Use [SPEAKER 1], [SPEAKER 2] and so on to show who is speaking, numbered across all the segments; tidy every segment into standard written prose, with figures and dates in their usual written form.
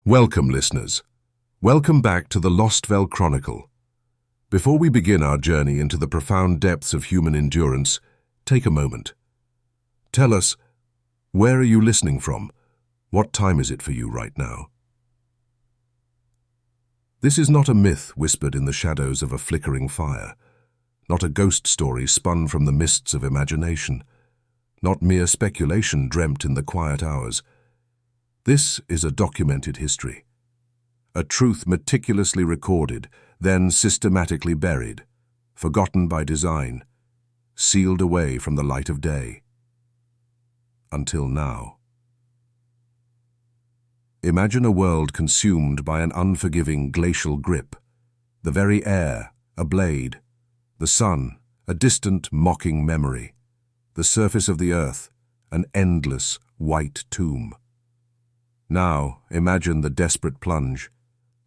[SPEAKER 1] Welcome, listeners. Welcome back to the Lostville Chronicle. Before we begin our journey into the profound depths of human endurance, take a moment. Tell us, where are you listening from? What time is it for you right now? This is not a myth whispered in the shadows of a flickering fire, not a ghost story spun from the mists of imagination, not mere speculation dreamt in the quiet hours. This is a documented history, a truth meticulously recorded, then systematically buried, forgotten by design, sealed away from the light of day. Until now. Imagine a world consumed by an unforgiving glacial grip, the very air a blade, the sun a distant mocking memory, the surface of the earth an endless white tomb. Now imagine the desperate plunge,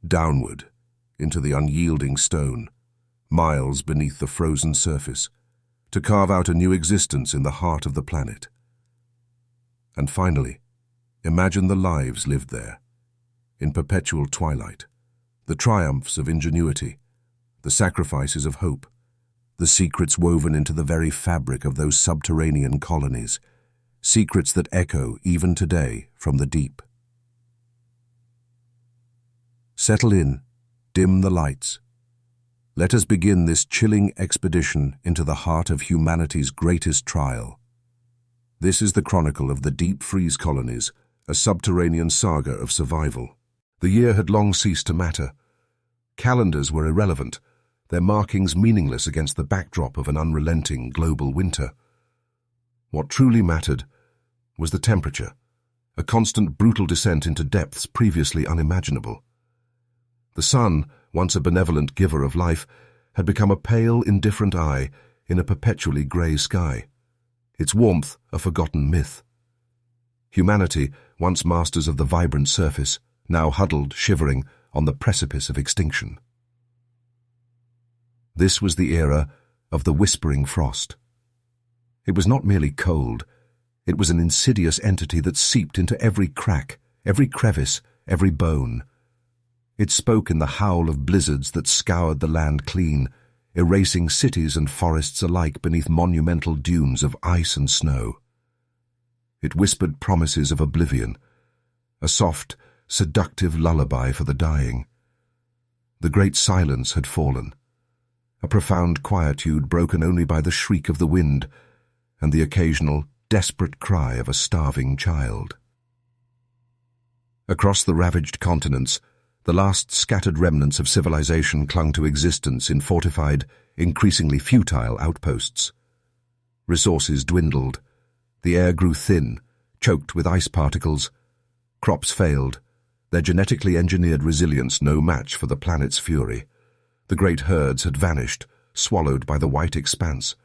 [SPEAKER 1] downward, into the unyielding stone, miles beneath the frozen surface, to carve out a new existence in the heart of the planet. And finally, imagine the lives lived there, in perpetual twilight, the triumphs of ingenuity, the sacrifices of hope, the secrets woven into the very fabric of those subterranean colonies, secrets that echo even today from the deep. Settle in, dim the lights. Let us begin this chilling expedition into the heart of humanity's greatest trial. This is the chronicle of the deep freeze colonies, a subterranean saga of survival. The year had long ceased to matter. Calendars were irrelevant, their markings meaningless against the backdrop of an unrelenting global winter. What truly mattered was the temperature, a constant brutal descent into depths previously unimaginable. The sun, once a benevolent giver of life, had become a pale, indifferent eye in a perpetually grey sky, its warmth a forgotten myth. Humanity, once masters of the vibrant surface, now huddled, shivering, on the precipice of extinction. This was the era of the whispering frost. It was not merely cold, it was an insidious entity that seeped into every crack, every crevice, every bone. It spoke in the howl of blizzards that scoured the land clean, erasing cities and forests alike beneath monumental dunes of ice and snow. It whispered promises of oblivion, a soft, seductive lullaby for the dying. The great silence had fallen, a profound quietude broken only by the shriek of the wind and the occasional, desperate cry of a starving child. Across the ravaged continents, the last scattered remnants of civilization clung to existence in fortified, increasingly futile outposts. Resources dwindled, the air grew thin, choked with ice particles. Crops failed, their genetically engineered resilience no match for the planet's fury. The great herds had vanished, swallowed by the white expanse.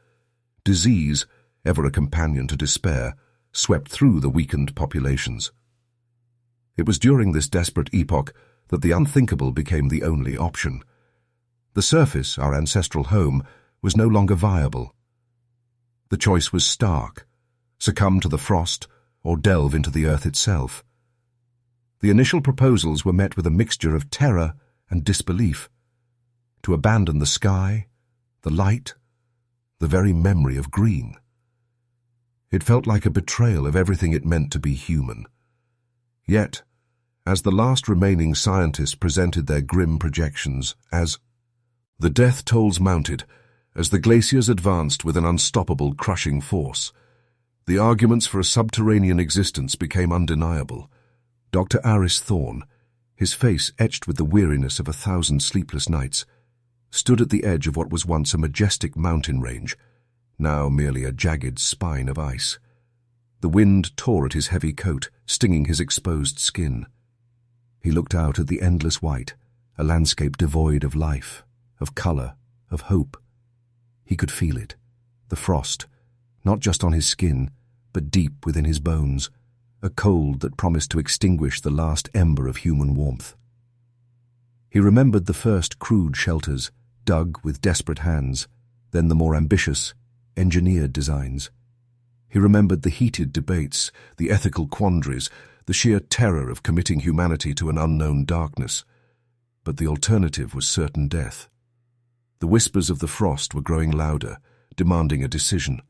[SPEAKER 1] Disease, ever a companion to despair, swept through the weakened populations. It was during this desperate epoch that the unthinkable became the only option. The surface, our ancestral home, was no longer viable. The choice was stark: succumb to the frost or delve into the earth itself. The initial proposals were met with a mixture of terror and disbelief. To abandon the sky, the light, the very memory of green. It felt like a betrayal of everything it meant to be human. Yet, as the last remaining scientists presented their grim projections, as the death tolls mounted, as the glaciers advanced with an unstoppable crushing force, the arguments for a subterranean existence became undeniable. Dr. Aris Thorne, his face etched with the weariness of 1,000 sleepless nights, stood at the edge of what was once a majestic mountain range, now merely a jagged spine of ice. The wind tore at his heavy coat, stinging his exposed skin. He looked out at the endless white, a landscape devoid of life, of color, of hope. He could feel it, the frost, not just on his skin, but deep within his bones, a cold that promised to extinguish the last ember of human warmth. He remembered the first crude shelters, dug with desperate hands, then the more ambitious, engineered designs. He remembered the heated debates, the ethical quandaries, the sheer terror of committing humanity to an unknown darkness. But the alternative was certain death. The whispers of the frost were growing louder, demanding a decision,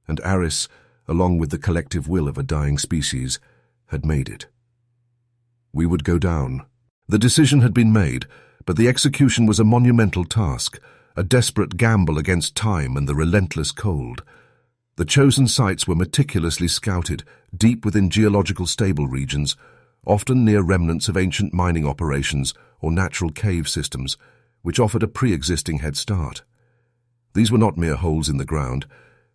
[SPEAKER 1] and Aris, along with the collective will of a dying species, had made it. We would go down. The decision had been made, but the execution was a monumental task, a desperate gamble against time and the relentless cold. The chosen sites were meticulously scouted, deep within geological stable regions, often near remnants of ancient mining operations or natural cave systems, which offered a pre-existing head start. These were not mere holes in the ground.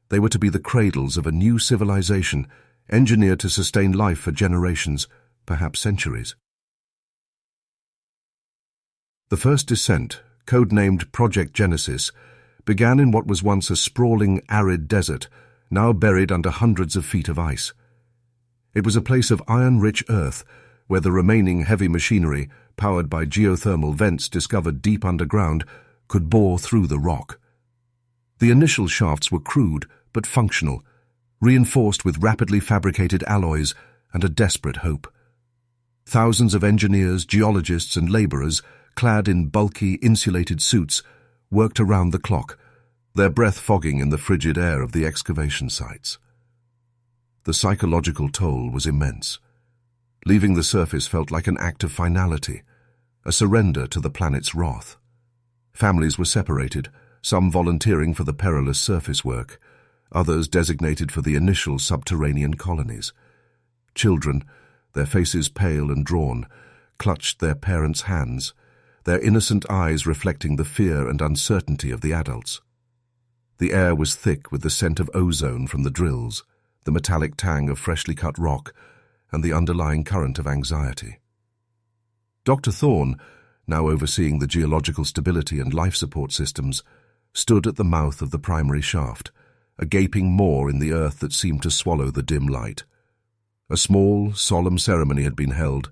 [SPEAKER 1] They were to be the cradles of a new civilization, engineered to sustain life for generations, perhaps centuries. The first descent, codenamed Project Genesis, began in what was once a sprawling, arid desert, now buried under hundreds of feet of ice. It was a place of iron-rich earth, where the remaining heavy machinery, powered by geothermal vents discovered deep underground, could bore through the rock. The initial shafts were crude but functional, reinforced with rapidly fabricated alloys and a desperate hope. Thousands of engineers, geologists, and laborers, clad in bulky, insulated suits, worked around the clock, their breath fogging in the frigid air of the excavation sites. The psychological toll was immense. Leaving the surface felt like an act of finality, a surrender to the planet's wrath. Families were separated, some volunteering for the perilous surface work, others designated for the initial subterranean colonies. Children, their faces pale and drawn, clutched their parents' hands, their innocent eyes reflecting the fear and uncertainty of the adults. The air was thick with the scent of ozone from the drills, the metallic tang of freshly cut rock, and the underlying current of anxiety. Dr. Thorne, now overseeing the geological stability and life support systems, stood at the mouth of the primary shaft, a gaping maw in the earth that seemed to swallow the dim light. A small, solemn ceremony had been held,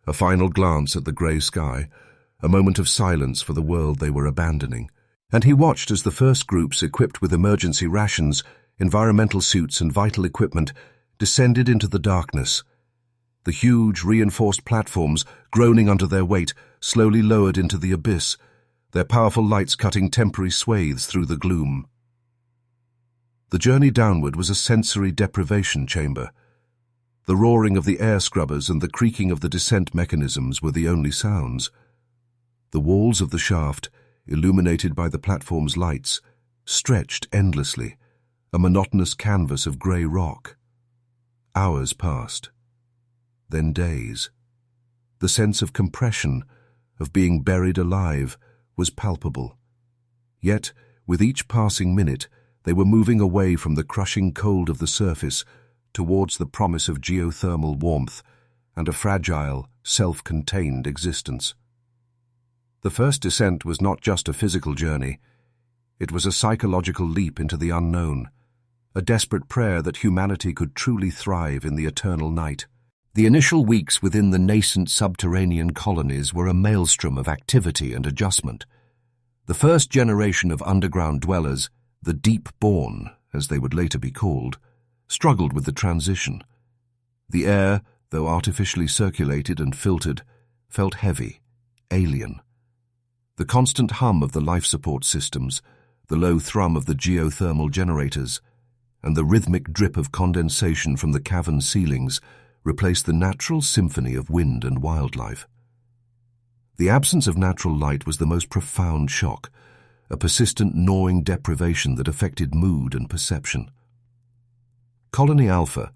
[SPEAKER 1] a final glance at the grey sky, a moment of silence for the world they were abandoning, and he watched as the first groups equipped with emergency rations, environmental suits and vital equipment descended into the darkness. The huge, reinforced platforms, groaning under their weight, slowly lowered into the abyss, their powerful lights cutting temporary swathes through the gloom. The journey downward was a sensory deprivation chamber. The roaring of the air scrubbers and the creaking of the descent mechanisms were the only sounds. The walls of the shaft, illuminated by the platform's lights, stretched endlessly, a monotonous canvas of grey rock. Hours passed, then days. The sense of compression, of being buried alive, was palpable. Yet, with each passing minute, they were moving away from the crushing cold of the surface towards the promise of geothermal warmth and a fragile, self-contained existence. The first descent was not just a physical journey. It was a psychological leap into the unknown, a desperate prayer that humanity could truly thrive in the eternal night. The initial weeks within the nascent subterranean colonies were a maelstrom of activity and adjustment. The first generation of underground dwellers, the deep-born, as they would later be called, struggled with the transition. The air, though artificially circulated and filtered, felt heavy, alien. The constant hum of the life support systems, the low thrum of the geothermal generators, and the rhythmic drip of condensation from the cavern ceilings replaced the natural symphony of wind and wildlife. The absence of natural light was the most profound shock, a persistent gnawing deprivation that affected mood and perception. Colony Alpha,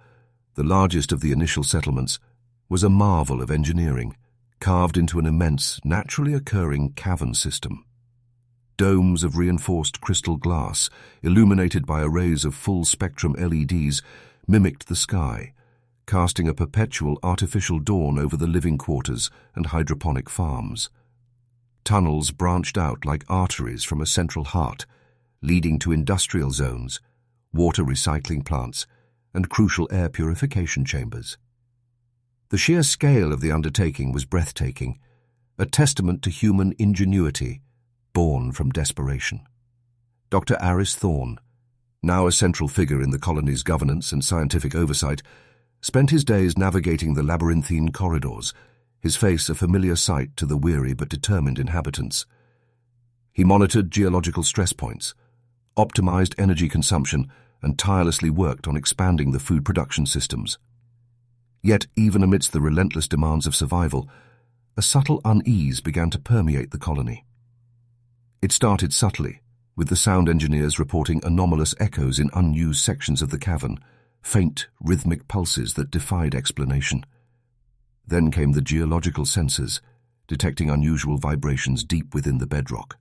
[SPEAKER 1] the largest of the initial settlements, was a marvel of engineering, carved into an immense, naturally occurring cavern system. Domes of reinforced crystal glass, illuminated by arrays of full-spectrum LEDs, mimicked the sky, casting a perpetual artificial dawn over the living quarters and hydroponic farms. Tunnels branched out like arteries from a central heart, leading to industrial zones, water recycling plants, and crucial air purification chambers. The sheer scale of the undertaking was breathtaking, a testament to human ingenuity born from desperation. Dr. Aris Thorne, now a central figure in the colony's governance and scientific oversight, spent his days navigating the labyrinthine corridors, his face a familiar sight to the weary but determined inhabitants. He monitored geological stress points, optimized energy consumption, and tirelessly worked on expanding the food production systems. Yet, even amidst the relentless demands of survival, a subtle unease began to permeate the colony. It started subtly, with the sound engineers reporting anomalous echoes in unused sections of the cavern, faint, rhythmic pulses that defied explanation. Then came the geological sensors, detecting unusual vibrations deep within the bedrock,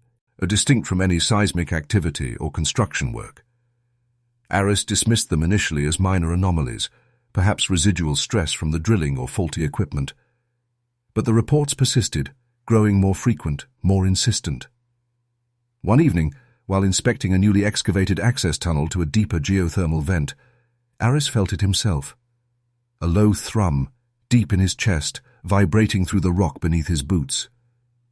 [SPEAKER 1] distinct from any seismic activity or construction work. Aris dismissed them initially as minor anomalies, perhaps residual stress from the drilling or faulty equipment. But the reports persisted, growing more frequent, more insistent. One evening, while inspecting a newly excavated access tunnel to a deeper geothermal vent, Aris felt it himself. A low thrum, deep in his chest, vibrating through the rock beneath his boots.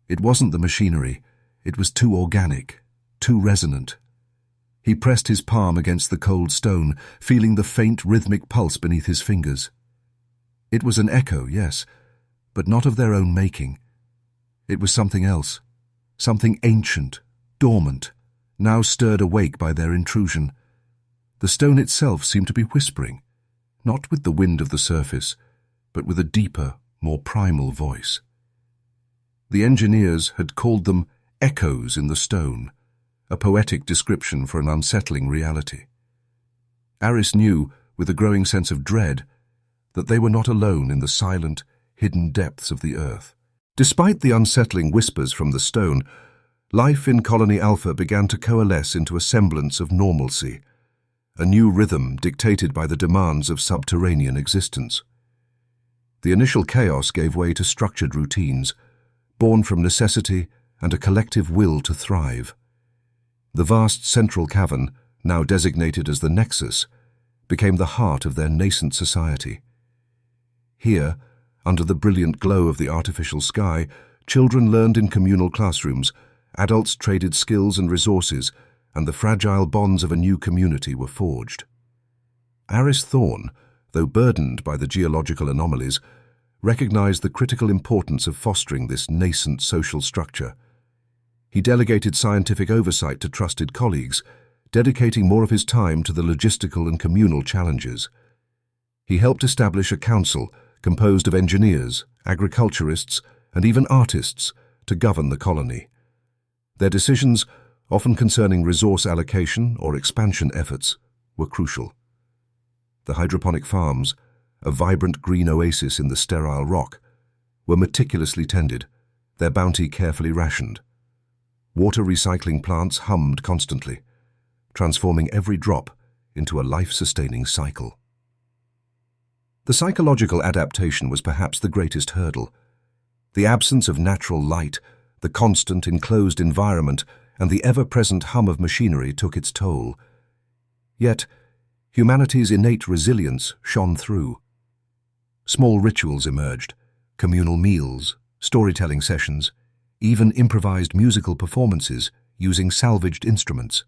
[SPEAKER 1] It wasn't the machinery. It was too organic, too resonant. He pressed his palm against the cold stone, feeling the faint rhythmic pulse beneath his fingers. It was an echo, yes, but not of their own making. It was something else, something ancient, dormant, now stirred awake by their intrusion. The stone itself seemed to be whispering, not with the wind of the surface, but with a deeper, more primal voice. The engineers had called them echoes in the stone, a poetic description for an unsettling reality. Aris knew, with a growing sense of dread, that they were not alone in the silent, hidden depths of the earth. Despite the unsettling whispers from the stone, life in Colony Alpha began to coalesce into a semblance of normalcy, a new rhythm dictated by the demands of subterranean existence. The initial chaos gave way to structured routines, born from necessity and a collective will to thrive. The vast central cavern, now designated as the Nexus, became the heart of their nascent society. Here, under the brilliant glow of the artificial sky, children learned in communal classrooms, adults traded skills and resources, and the fragile bonds of a new community were forged. Aris Thorne, though burdened by the geological anomalies, recognized the critical importance of fostering this nascent social structure. He delegated scientific oversight to trusted colleagues, dedicating more of his time to the logistical and communal challenges. He helped establish a council composed of engineers, agriculturists, and even artists to govern the colony. Their decisions, often concerning resource allocation or expansion efforts, were crucial. The hydroponic farms, a vibrant green oasis in the sterile rock, were meticulously tended, their bounty carefully rationed. Water recycling plants hummed constantly, transforming every drop into a life-sustaining cycle. The psychological adaptation was perhaps the greatest hurdle. The absence of natural light, the constant enclosed environment, and the ever-present hum of machinery took its toll. Yet, humanity's innate resilience shone through. Small rituals emerged, communal meals, storytelling sessions, even improvised musical performances using salvaged instruments.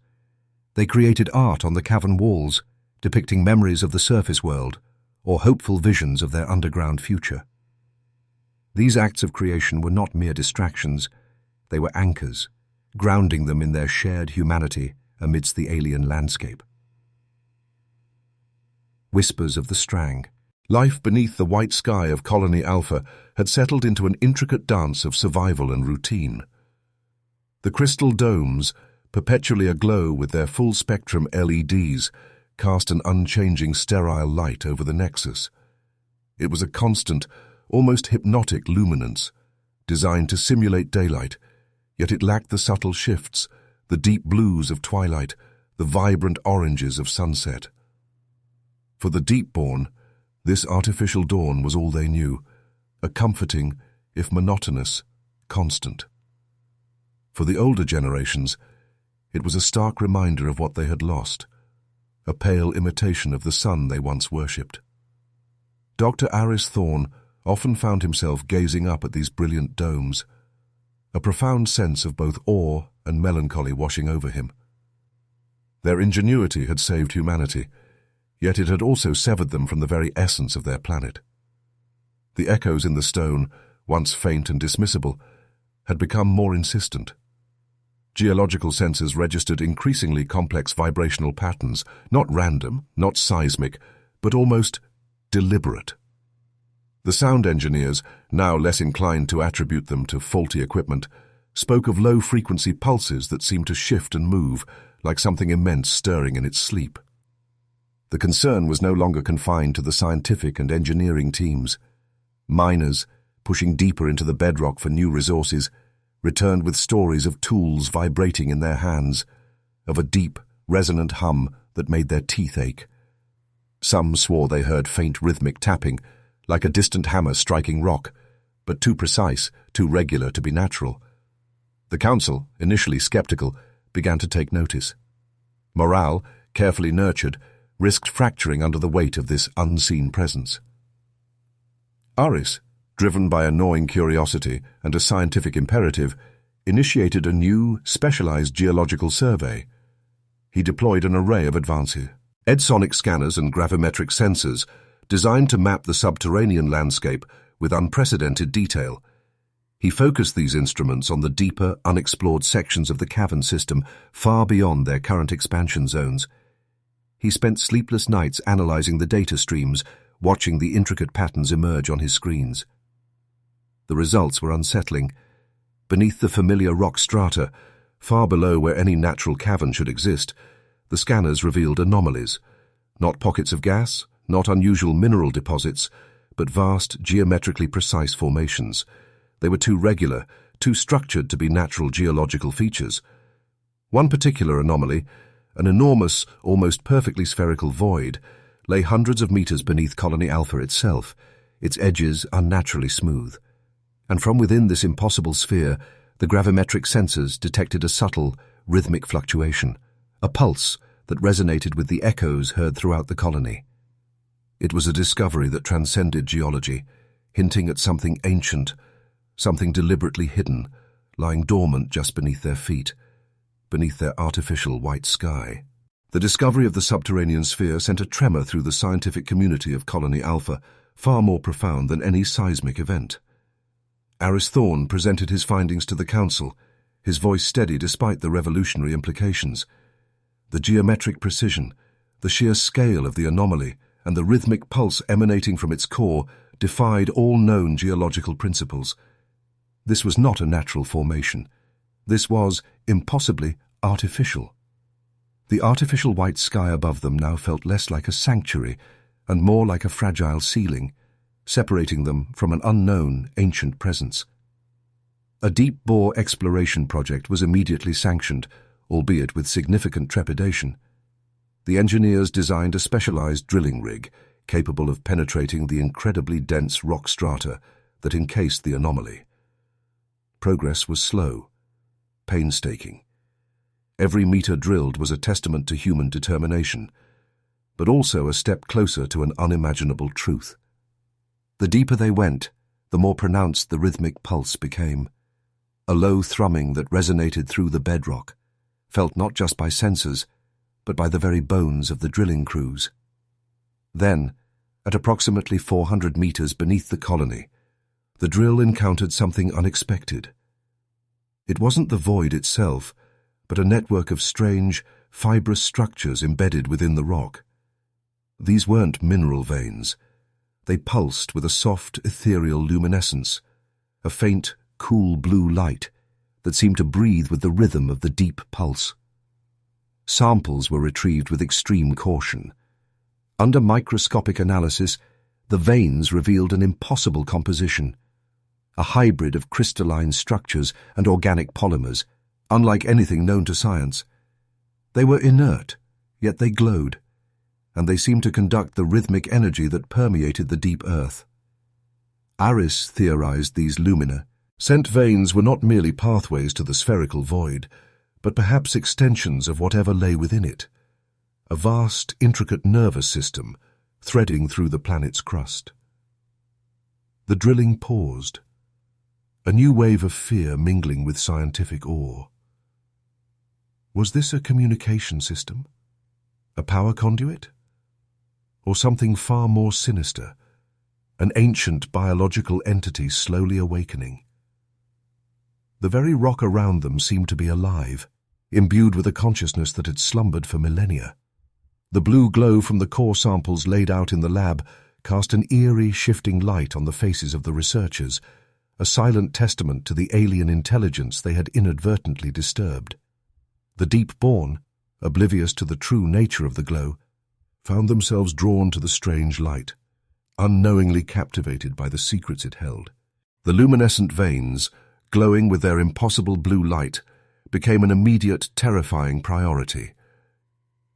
[SPEAKER 1] They created art on the cavern walls, depicting memories of the surface world or hopeful visions of their underground future. These acts of creation were not mere distractions, they were anchors, grounding them in their shared humanity amidst the alien landscape. Whispers of the Strang. Life beneath the white sky of Colony Alpha had settled into an intricate dance of survival and routine. The crystal domes, perpetually aglow with their full-spectrum LEDs, cast an unchanging sterile light over the Nexus. It was a constant, almost hypnotic luminance, designed to simulate daylight, yet it lacked the subtle shifts, the deep blues of twilight, the vibrant oranges of sunset. For the deep-born, this artificial dawn was all they knew, a comforting, if monotonous, constant. For the older generations, it was a stark reminder of what they had lost, a pale imitation of the sun they once worshipped. Dr. Aris Thorne often found himself gazing up at these brilliant domes, a profound sense of both awe and melancholy washing over him. Their ingenuity had saved humanity, yet it had also severed them from the very essence of their planet. The echoes in the stone, once faint and dismissible, had become more insistent. Geological sensors registered increasingly complex vibrational patterns, not random, not seismic, but almost deliberate. The sound engineers, now less inclined to attribute them to faulty equipment, spoke of low-frequency pulses that seemed to shift and move, like something immense stirring in its sleep. The concern was no longer confined to the scientific and engineering teams. Miners, pushing deeper into the bedrock for new resources, returned with stories of tools vibrating in their hands, of a deep, resonant hum that made their teeth ache. Some swore they heard faint rhythmic tapping, like a distant hammer striking rock, but too precise, too regular to be natural. The council, initially skeptical, began to take notice. Morale, carefully nurtured, risked fracturing under the weight of this unseen presence. Aris, driven by a gnawing curiosity and a scientific imperative, initiated a new, specialized geological survey. He deployed an array of advances. Edsonic scanners and gravimetric sensors designed to map the subterranean landscape with unprecedented detail. He focused these instruments on the deeper, unexplored sections of the cavern system far beyond their current expansion zones. He spent sleepless nights analyzing the data streams, watching the intricate patterns emerge on his screens. The results were unsettling. Beneath the familiar rock strata, far below where any natural cavern should exist, the scanners revealed anomalies. Not pockets of gas, not unusual mineral deposits, but vast, geometrically precise formations. They were too regular, too structured to be natural geological features. One particular anomaly, an enormous, almost perfectly spherical void, lay hundreds of meters beneath Colony Alpha itself, its edges unnaturally smooth. And from within this impossible sphere, the gravimetric sensors detected a subtle, rhythmic fluctuation, a pulse that resonated with the echoes heard throughout the colony. It was a discovery that transcended geology, hinting at something ancient, something deliberately hidden, lying dormant just beneath their feet, beneath their artificial white sky. The discovery of the subterranean sphere sent a tremor through the scientific community of Colony Alpha, far more profound than any seismic event. Aris Thorne presented his findings to the council, his voice steady despite the revolutionary implications. The geometric precision, the sheer scale of the anomaly, and the rhythmic pulse emanating from its core defied all known geological principles. This was not a natural formation. This was, impossibly, artificial. The artificial white sky above them now felt less like a sanctuary and more like a fragile ceiling, separating them from an unknown, ancient presence. A deep-bore exploration project was immediately sanctioned, albeit with significant trepidation. The engineers designed a specialized drilling rig capable of penetrating the incredibly dense rock strata that encased the anomaly. Progress was slow, painstaking. Every meter drilled was a testament to human determination, but also a step closer to an unimaginable truth. The deeper they went, the more pronounced the rhythmic pulse became, a low thrumming that resonated through the bedrock, felt not just by sensors, but by the very bones of the drilling crews. Then, at approximately 400 meters beneath the colony, the drill encountered something unexpected. It wasn't the void itself, but a network of strange, fibrous structures embedded within the rock. These weren't mineral veins. They pulsed with a soft, ethereal luminescence, a faint, cool blue light that seemed to breathe with the rhythm of the deep pulse. Samples were retrieved with extreme caution. Under microscopic analysis, the veins revealed an impossible composition, a hybrid of crystalline structures and organic polymers, unlike anything known to science. They were inert, yet they glowed, and they seemed to conduct the rhythmic energy that permeated the deep earth. Aris theorized these lumina. Scent veins were not merely pathways to the spherical void, but perhaps extensions of whatever lay within it, a vast, intricate nervous system threading through the planet's crust. The drilling paused, a new wave of fear mingling with scientific awe. Was this a communication system? A power conduit? or something far more sinister, an ancient biological entity slowly awakening. The very rock around them seemed to be alive, imbued with a consciousness that had slumbered for millennia. The blue glow from the core samples laid out in the lab cast an eerie, shifting light on the faces of the researchers, a silent testament to the alien intelligence they had inadvertently disturbed. The deep-born, oblivious to the true nature of the glow, found themselves drawn to the strange light, unknowingly captivated by the secrets it held. The luminescent veins, glowing with their impossible blue light, became an immediate, terrifying priority.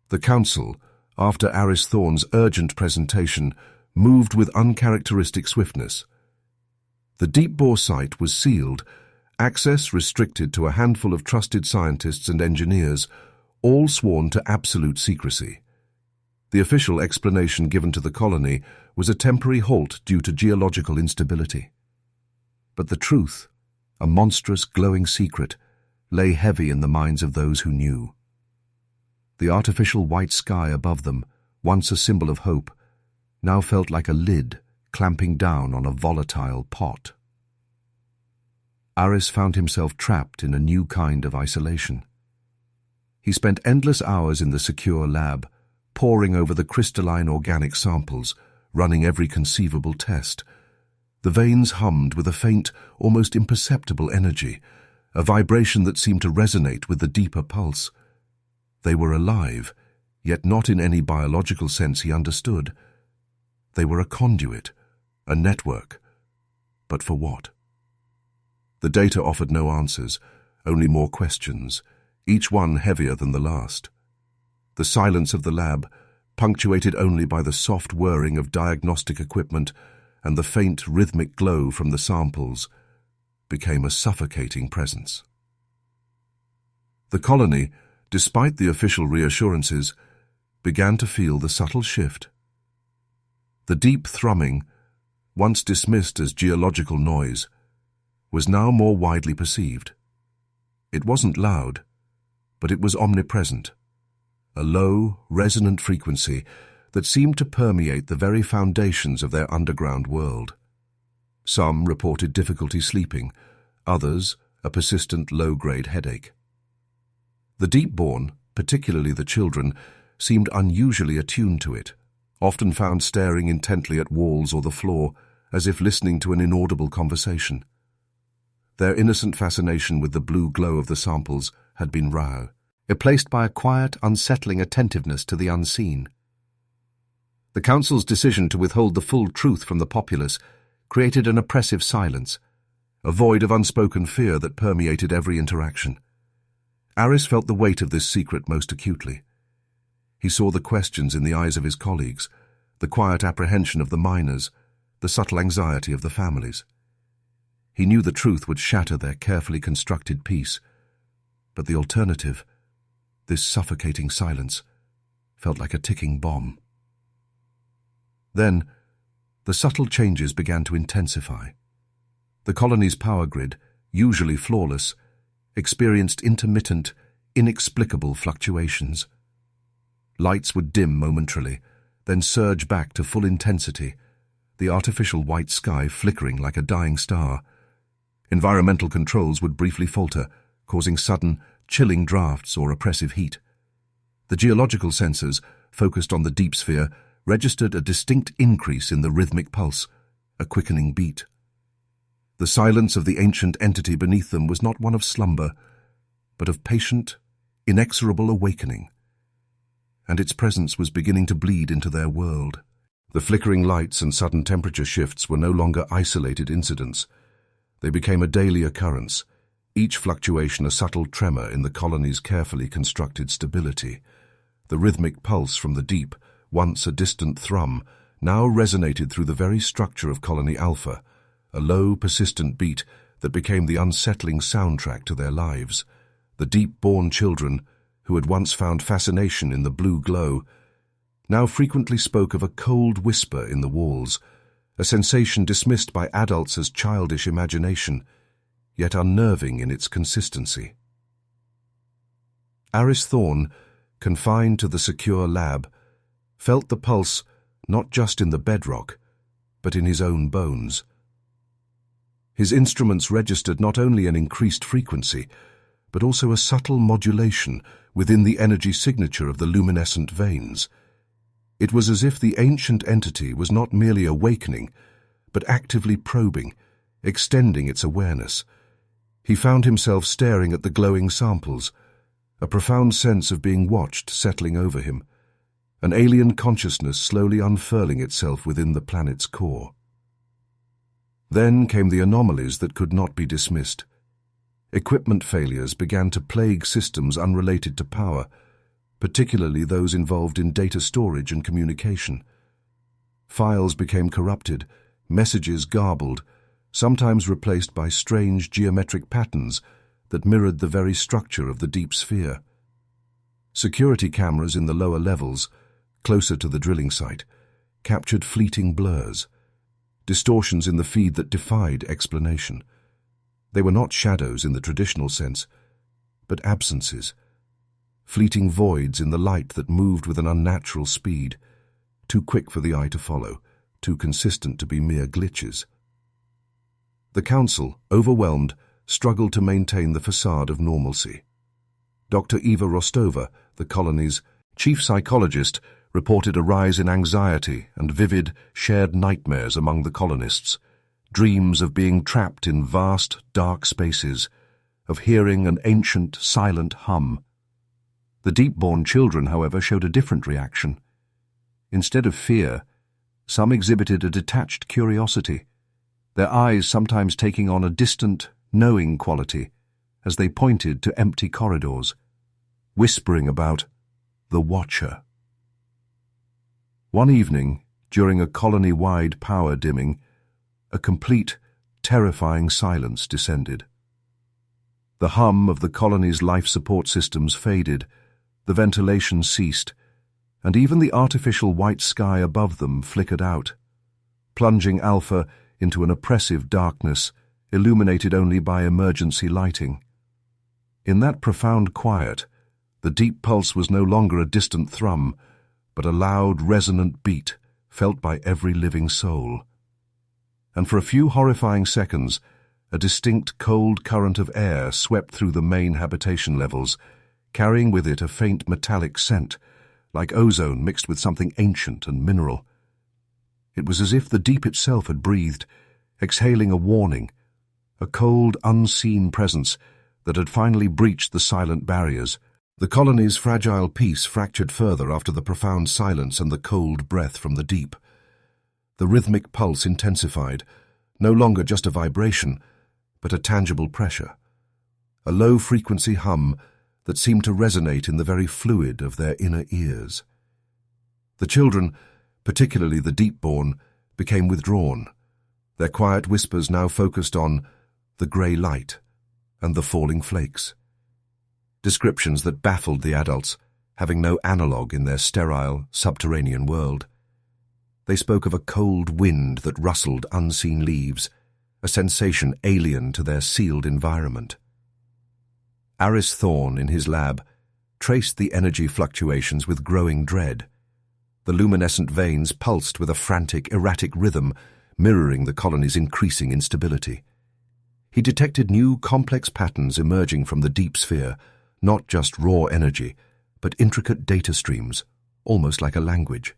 [SPEAKER 1] The Council, after Aris Thorne's urgent presentation, moved with uncharacteristic swiftness. The deep-bore site was sealed, access restricted to a handful of trusted scientists and engineers, all sworn to absolute secrecy. The official explanation given to the colony was a temporary halt due to geological instability. But the truth, a monstrous, glowing secret, lay heavy in the minds of those who knew. The artificial white sky above them, once a symbol of hope, now felt like a lid clamping down on a volatile pot. Aris found himself trapped in a new kind of isolation. He spent endless hours in the secure lab, poring over the crystalline organic samples, running every conceivable test. The veins hummed with a faint, almost imperceptible energy, a vibration that seemed to resonate with the deeper pulse. They were alive, yet not in any biological sense he understood. They were a conduit, a network. But for what? The data offered no answers, only more questions, each one heavier than the last. The silence of the lab, punctuated only by the soft whirring of diagnostic equipment and the faint rhythmic glow from the samples, became a suffocating presence. The colony, despite the official reassurances, began to feel the subtle shift. The deep thrumming, once dismissed as geological noise, was now more widely perceived. It wasn't loud, but it was omnipresent, a low, resonant frequency that seemed to permeate the very foundations of their underground world. Some reported difficulty sleeping, others a persistent low-grade headache. The deep-born, particularly the children, seemed unusually attuned to it, often found staring intently at walls or the floor, as if listening to an inaudible conversation. Their innocent fascination with the blue glow of the samples had been replaced by a quiet, unsettling attentiveness to the unseen. The Council's decision to withhold the full truth from the populace created an oppressive silence, a void of unspoken fear that permeated every interaction. Aris felt the weight of this secret most acutely. He saw the questions in the eyes of his colleagues, the quiet apprehension of the miners, the subtle anxiety of the families. He knew the truth would shatter their carefully constructed peace, but the alternative, this suffocating silence, felt like a ticking bomb. Then, the subtle changes began to intensify. The colony's power grid, usually flawless, experienced intermittent, inexplicable fluctuations. Lights would dim momentarily, then surge back to full intensity, the artificial white sky flickering like a dying star. Environmental controls would briefly falter, causing sudden, chilling drafts or oppressive heat. The geological sensors, focused on the deep sphere, registered a distinct increase in the rhythmic pulse, a quickening beat. The silence of the ancient entity beneath them was not one of slumber, but of patient, inexorable awakening. And its presence was beginning to bleed into their world. The flickering lights and sudden temperature shifts were no longer isolated incidents. They became a daily occurrence, each fluctuation a subtle tremor in the colony's carefully constructed stability. The rhythmic pulse from the deep, once a distant thrum, now resonated through the very structure of Colony Alpha, a low, persistent beat that became the unsettling soundtrack to their lives. The deep-born children, who had once found fascination in the blue glow, now frequently spoke of a cold whisper in the walls, a sensation dismissed by adults as childish imagination, yet unnerving in its consistency. Aris Thorne, confined to the secure lab, felt the pulse not just in the bedrock, but in his own bones. His instruments registered not only an increased frequency, but also a subtle modulation within the energy signature of the luminescent veins. It was as if the ancient entity was not merely awakening, but actively probing, extending its awareness. He found himself staring at the glowing samples, a profound sense of being watched settling over him, an alien consciousness slowly unfurling itself within the planet's core. Then came the anomalies that could not be dismissed. Equipment failures began to plague systems unrelated to power, particularly those involved in data storage and communication. Files became corrupted, messages garbled, sometimes replaced by strange geometric patterns that mirrored the very structure of the deep sphere. Security cameras in the lower levels, closer to the drilling site, captured fleeting blurs, distortions in the feed that defied explanation. They were not shadows in the traditional sense, but absences, fleeting voids in the light that moved with an unnatural speed, too quick for the eye to follow, too consistent to be mere glitches. The Council, overwhelmed, struggled to maintain the facade of normalcy. Dr. Eva Rostova, the colony's chief psychologist, reported a rise in anxiety and vivid, shared nightmares among the colonists, dreams of being trapped in vast, dark spaces, of hearing an ancient, silent hum. The deep-born children, however, showed a different reaction. Instead of fear, some exhibited a detached curiosity, their eyes sometimes taking on a distant, knowing quality as they pointed to empty corridors, whispering about the Watcher. One evening, during a colony-wide power dimming, a complete, terrifying silence descended. The hum of the colony's life support systems faded, the ventilation ceased, and even the artificial white sky above them flickered out, plunging Alpha into an oppressive darkness, illuminated only by emergency lighting. In that profound quiet, the deep pulse was no longer a distant thrum, but a loud, resonant beat felt by every living soul. And for a few horrifying seconds, a distinct cold current of air swept through the main habitation levels, carrying with it a faint metallic scent, like ozone mixed with something ancient and mineral. It was as if the deep itself had breathed, exhaling a warning, a cold, unseen presence that had finally breached the silent barriers. The colony's fragile peace fractured further after the profound silence and the cold breath from the deep. The rhythmic pulse intensified, no longer just a vibration, but a tangible pressure, a low-frequency hum that seemed to resonate in the very fluid of their inner ears. The children, particularly the deep-born, became withdrawn, their quiet whispers now focused on the grey light and the falling flakes. Descriptions that baffled the adults, having no analogue in their sterile, subterranean world. They spoke of a cold wind that rustled unseen leaves, a sensation alien to their sealed environment. Aris Thorne, in his lab, traced the energy fluctuations with growing dread. The luminescent veins pulsed with a frantic, erratic rhythm, mirroring the colony's increasing instability. He detected new, complex patterns emerging from the deep sphere, not just raw energy, but intricate data streams, almost like a language.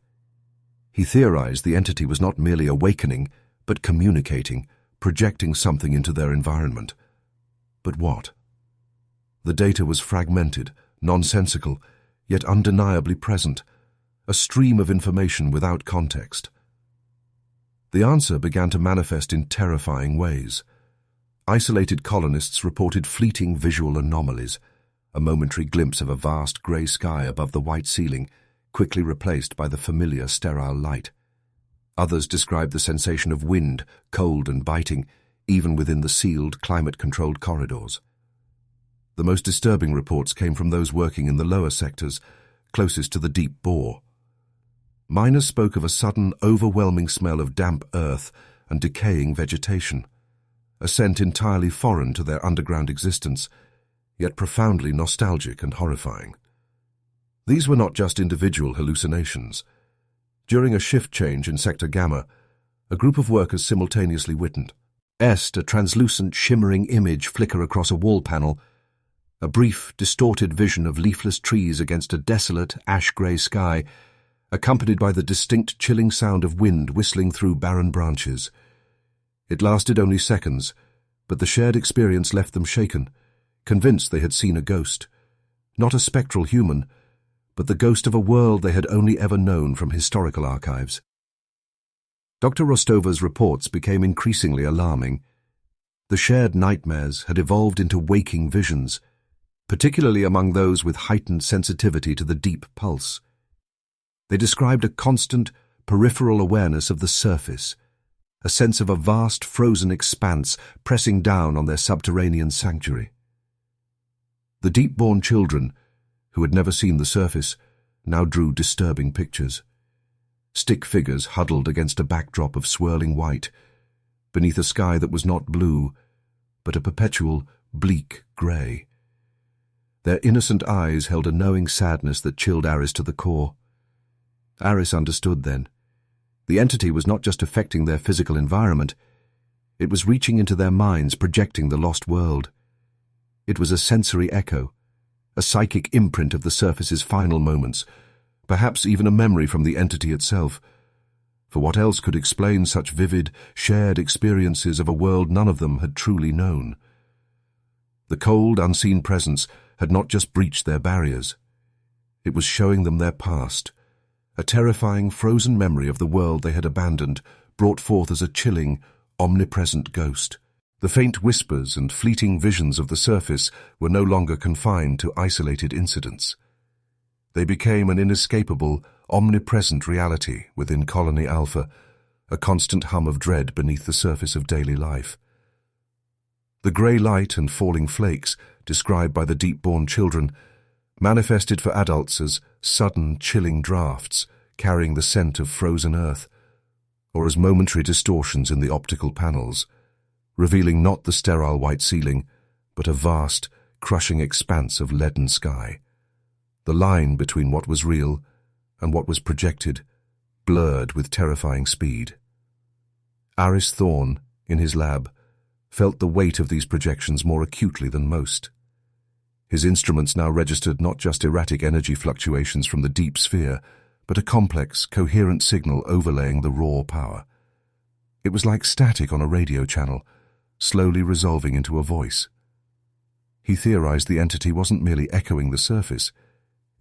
[SPEAKER 1] He theorized the entity was not merely awakening, but communicating, projecting something into their environment. But what? The data was fragmented, nonsensical, yet undeniably present, a stream of information without context. The answer began to manifest in terrifying ways. Isolated colonists reported fleeting visual anomalies, a momentary glimpse of a vast grey sky above the white ceiling, quickly replaced by the familiar sterile light. Others described the sensation of wind, cold and biting, even within the sealed, climate-controlled corridors. The most disturbing reports came from those working in the lower sectors, closest to the deep bore. Miners spoke of a sudden, overwhelming smell of damp earth and decaying vegetation, a scent entirely foreign to their underground existence, yet profoundly nostalgic and horrifying. These were not just individual hallucinations. During a shift change in Sector Gamma, a group of workers simultaneously witnessed a translucent, shimmering image flicker across a wall panel, a brief, distorted vision of leafless trees against a desolate, ash-grey sky, accompanied by the distinct, chilling sound of wind whistling through barren branches. It lasted only seconds, but the shared experience left them shaken, convinced they had seen a ghost. Not a spectral human, but the ghost of a world they had only ever known from historical archives. Dr. Rostova's reports became increasingly alarming. The shared nightmares had evolved into waking visions, particularly among those with heightened sensitivity to the deep pulse. They described a constant, peripheral awareness of the surface, a sense of a vast frozen expanse pressing down on their subterranean sanctuary. The deep-born children, who had never seen the surface, now drew disturbing pictures. Stick figures huddled against a backdrop of swirling white, beneath a sky that was not blue, but a perpetual, bleak grey. Their innocent eyes held a knowing sadness that chilled Aris to the core. Aris understood then. The entity was not just affecting their physical environment, it was reaching into their minds, projecting the lost world. It was a sensory echo, a psychic imprint of the surface's final moments, perhaps even a memory from the entity itself. For what else could explain such vivid, shared experiences of a world none of them had truly known? The cold, unseen presence had not just breached their barriers. It was showing them their past, a terrifying, frozen memory of the world they had abandoned, brought forth as a chilling, omnipresent ghost. The faint whispers and fleeting visions of the surface were no longer confined to isolated incidents. They became an inescapable, omnipresent reality within Colony Alpha, a constant hum of dread beneath the surface of daily life. The grey light and falling flakes, described by the deep-born children, manifested for adults as sudden, chilling drafts carrying the scent of frozen earth, or as momentary distortions in the optical panels, revealing not the sterile white ceiling, but a vast, crushing expanse of leaden sky. The line between what was real and what was projected blurred with terrifying speed. Aris Thorne, in his lab, felt the weight of these projections more acutely than most. His instruments now registered not just erratic energy fluctuations from the deep sphere, but a complex, coherent signal overlaying the raw power. It was like static on a radio channel, slowly resolving into a voice. He theorized the entity wasn't merely echoing the surface,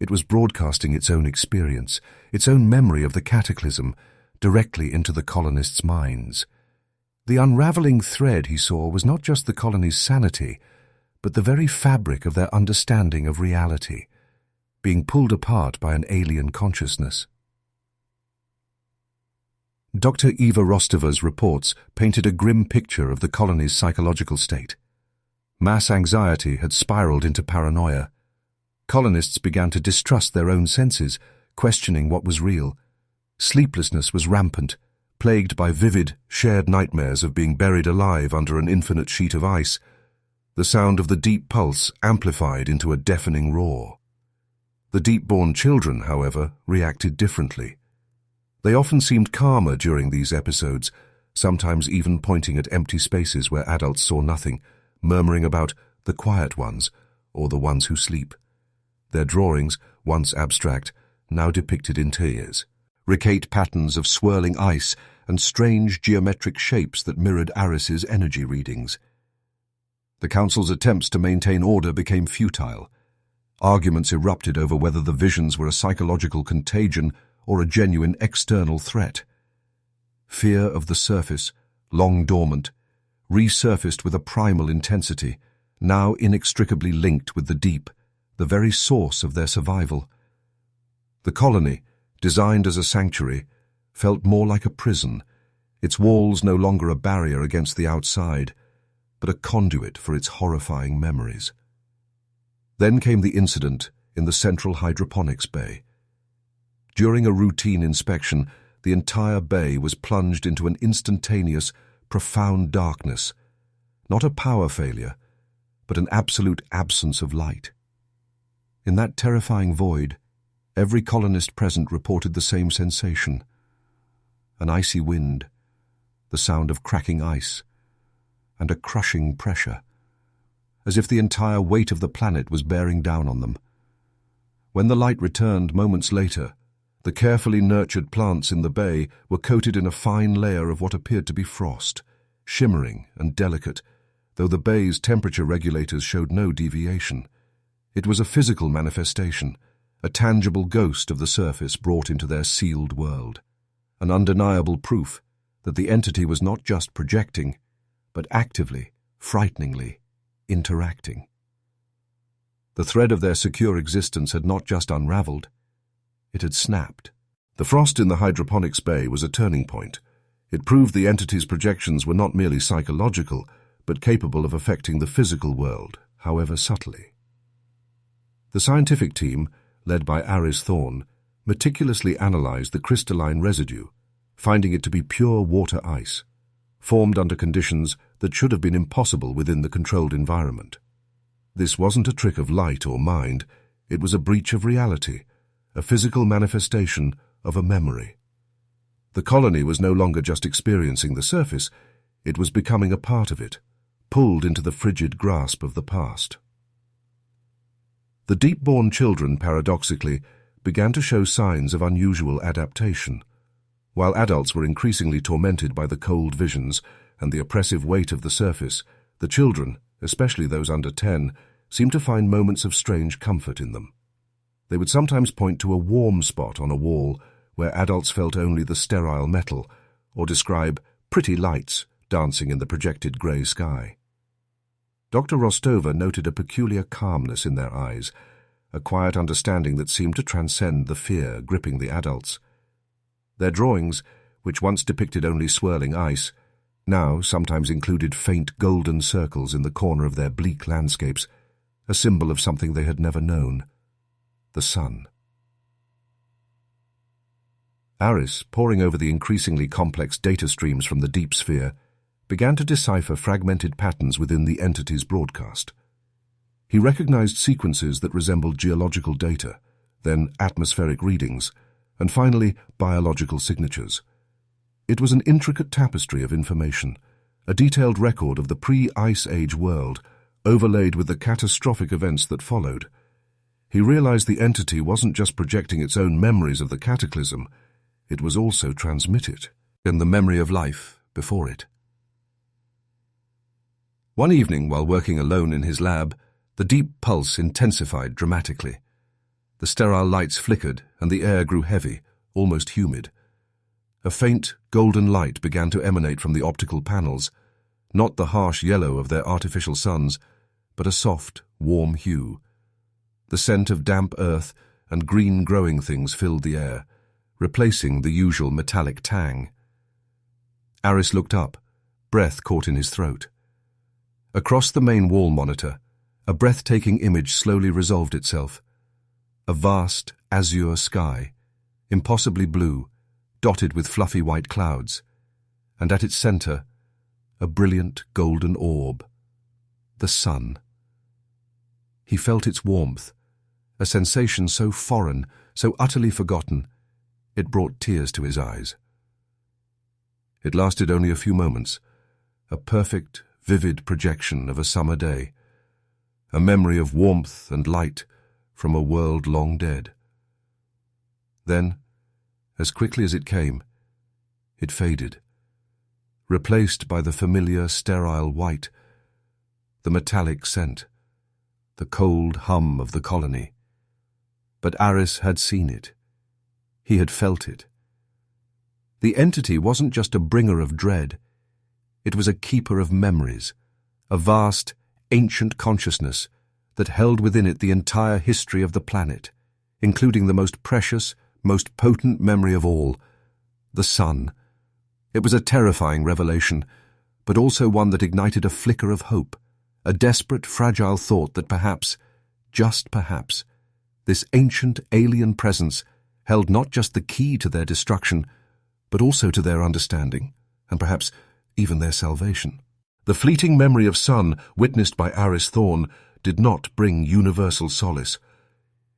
[SPEAKER 1] it was broadcasting its own experience, its own memory of the cataclysm, directly into the colonists' minds. The unraveling thread, he saw, was not just the colony's sanity, but the very fabric of their understanding of reality, being pulled apart by an alien consciousness. Dr. Eva Rostova's reports painted a grim picture of the colony's psychological state. Mass anxiety had spiraled into paranoia. Colonists began to distrust their own senses, questioning what was real. Sleeplessness was rampant, plagued by vivid, shared nightmares of being buried alive under an infinite sheet of ice, the sound of the deep pulse amplified into a deafening roar. The deep-born children, however, reacted differently. They often seemed calmer during these episodes, sometimes even pointing at empty spaces where adults saw nothing, murmuring about the quiet ones or the ones who sleep. Their drawings, once abstract, now depicted interiors, recate patterns of swirling ice and strange geometric shapes that mirrored Aris's energy readings. The Council's attempts to maintain order became futile. Arguments erupted over whether the visions were a psychological contagion or a genuine external threat. Fear of the surface, long dormant, resurfaced with a primal intensity, now inextricably linked with the deep, the very source of their survival. The colony, designed as a sanctuary, felt more like a prison, its walls no longer a barrier against the outside, but a conduit for its horrifying memories. Then came the incident in the central hydroponics bay. During a routine inspection, the entire bay was plunged into an instantaneous, profound darkness, not a power failure, but an absolute absence of light. In that terrifying void, every colonist present reported the same sensation, an icy wind, the sound of cracking ice, and a crushing pressure, as if the entire weight of the planet was bearing down on them. When the light returned moments later, the carefully nurtured plants in the bay were coated in a fine layer of what appeared to be frost, shimmering and delicate, though the bay's temperature regulators showed no deviation. It was a physical manifestation, a tangible ghost of the surface brought into their sealed world, an undeniable proof that the entity was not just projecting, but actively, frighteningly, interacting. The thread of their secure existence had not just unraveled, it had snapped. The frost in the hydroponics bay was a turning point. It proved the entity's projections were not merely psychological, but capable of affecting the physical world, however subtly. The scientific team, led by Aris Thorne, meticulously analyzed the crystalline residue, finding it to be pure water ice, formed under conditions that should have been impossible within the controlled environment. This wasn't a trick of light or mind, it was a breach of reality, a physical manifestation of a memory. The colony was no longer just experiencing the surface, it was becoming a part of it, pulled into the frigid grasp of the past. The deep-born children, paradoxically, began to show signs of unusual adaptation. While adults were increasingly tormented by the cold visions and the oppressive weight of the surface, the children, especially those under 10, seemed to find moments of strange comfort in them. They would sometimes point to a warm spot on a wall where adults felt only the sterile metal, or describe pretty lights dancing in the projected grey sky. Dr. Rostova noted a peculiar calmness in their eyes, a quiet understanding that seemed to transcend the fear gripping the adults. Their drawings, which once depicted only swirling ice, now sometimes included faint golden circles in the corner of their bleak landscapes, a symbol of something they had never known: the sun. Aris, poring over the increasingly complex data streams from the deep sphere, began to decipher fragmented patterns within the entity's broadcast. He recognized sequences that resembled geological data, then atmospheric readings, and finally biological signatures. It was an intricate tapestry of information, a detailed record of the pre-Ice Age world, overlaid with the catastrophic events that followed. He realized the entity wasn't just projecting its own memories of the cataclysm, it was also transmitted in the memory of life before it. One evening, while working alone in his lab, the deep pulse intensified dramatically. The sterile lights flickered and the air grew heavy, almost humid. A faint, golden light began to emanate from the optical panels, not the harsh yellow of their artificial suns, but a soft, warm hue. The scent of damp earth and green growing things filled the air, replacing the usual metallic tang. Aris looked up, breath caught in his throat. Across the main wall monitor, a breathtaking image slowly resolved itself. A vast, azure sky, impossibly blue, dotted with fluffy white clouds, and at its center, a brilliant golden orb, the sun. He felt its warmth, a sensation so foreign, so utterly forgotten, it brought tears to his eyes. It lasted only a few moments, a perfect, vivid projection of a summer day, a memory of warmth and light from a world long dead. Then, as quickly as it came, it faded, replaced by the familiar sterile white, the metallic scent, the cold hum of the colony. But Aris had seen it. He had felt it. The entity wasn't just a bringer of dread. It was a keeper of memories, a vast, ancient consciousness that held within it the entire history of the planet, including the most precious, most potent memory of all, the sun. It was a terrifying revelation, but also one that ignited a flicker of hope, a desperate, fragile thought that perhaps, just perhaps, this ancient alien presence held not just the key to their destruction, but also to their understanding, and perhaps even their salvation. The fleeting memory of sun witnessed by Aris Thorne did not bring universal solace.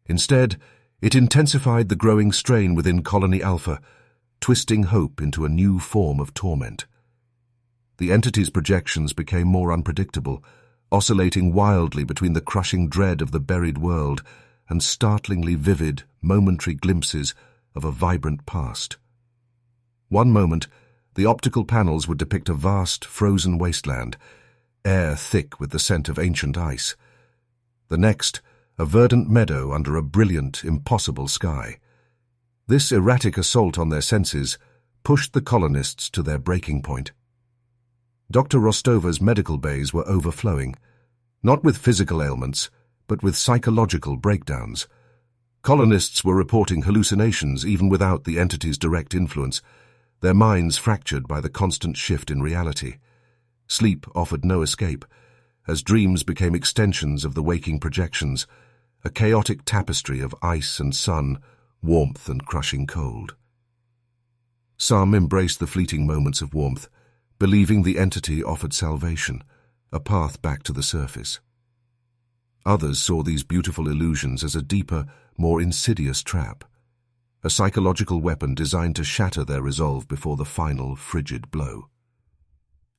[SPEAKER 1] Instead, it intensified the growing strain within Colony Alpha. twisting hope into a new form of torment. The entity's projections became more unpredictable, oscillating wildly between the crushing dread of the buried world and startlingly vivid, momentary glimpses of a vibrant past. One moment, the optical panels would depict a vast, frozen wasteland, air thick with the scent of ancient ice. The next, a verdant meadow under a brilliant, impossible sky. This erratic assault on their senses pushed the colonists to their breaking point. Dr. Rostova's medical bays were overflowing, not with physical ailments, but with psychological breakdowns. Colonists were reporting hallucinations even without the entity's direct influence, their minds fractured by the constant shift in reality. Sleep offered no escape, as dreams became extensions of the waking projections, a chaotic tapestry of ice and sun, warmth and crushing cold. Some embraced the fleeting moments of warmth, believing the entity offered salvation, a path back to the surface. Others saw these beautiful illusions as a deeper, more insidious trap, a psychological weapon designed to shatter their resolve before the final, frigid blow.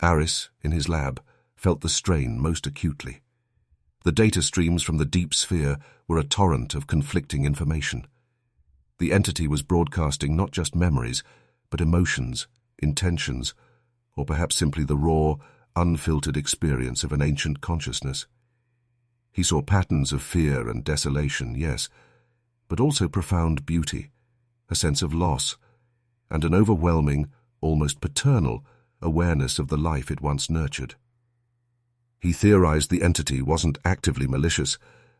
[SPEAKER 1] Aris, in his lab, felt the strain most acutely. The data streams from the deep sphere were a torrent of conflicting information. The entity was broadcasting not just memories, but emotions, intentions, or perhaps simply the raw, unfiltered experience of an ancient consciousness. He saw patterns of fear and desolation, yes, but also profound beauty, a sense of loss, and an overwhelming, almost paternal, awareness of the life it once nurtured. He theorized the entity wasn't actively malicious,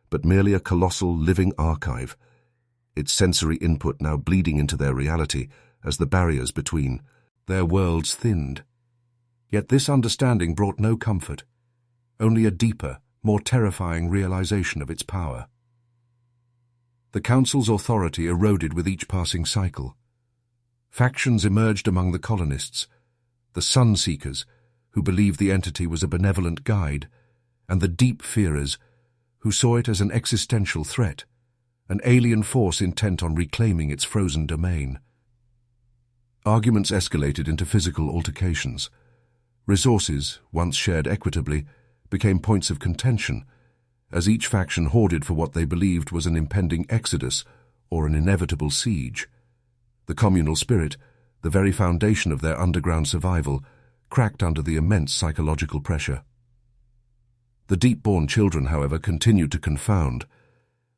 [SPEAKER 1] but merely a colossal living archive, its sensory input now bleeding into their reality as the barriers between their worlds thinned. Yet this understanding brought no comfort, only a deeper, more terrifying realization of its power. The Council's authority eroded with each passing cycle. Factions emerged among the colonists, the Sun-Seekers, who believed the entity was a benevolent guide, and the Deep-Fearers, who saw it as an existential threat, an alien force intent on reclaiming its frozen domain. Arguments escalated into physical altercations. Resources, once shared equitably, became points of contention, as each faction hoarded for what they believed was an impending exodus or an inevitable siege. The communal spirit, the very foundation of their underground survival, cracked under the immense psychological pressure. The deep-born children, however, continued to confound.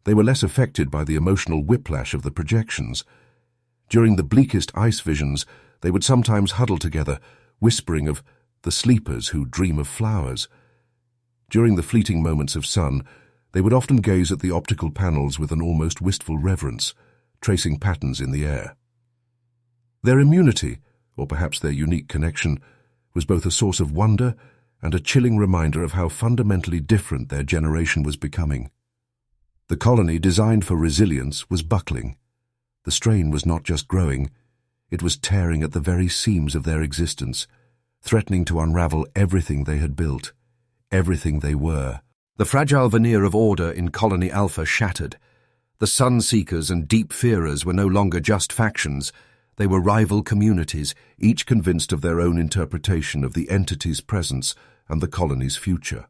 [SPEAKER 1] They were less affected by the emotional whiplash of the projections. During the bleakest ice visions, they would sometimes huddle together, whispering of the sleepers who dream of flowers. During the fleeting moments of sun, they would often gaze at the optical panels with an almost wistful reverence, tracing patterns in the air. Their immunity, or perhaps their unique connection, was both a source of wonder and a chilling reminder of how fundamentally different their generation was becoming. The colony, designed for resilience, was buckling. The strain was not just growing, it was tearing at the very seams of their existence, threatening to unravel everything they had built, everything they were. The fragile veneer of order in Colony Alpha shattered. The Sun-Seekers and Deep-Fearers were no longer just factions. They were rival communities, each convinced of their own interpretation of the entity's presence and the colony's future.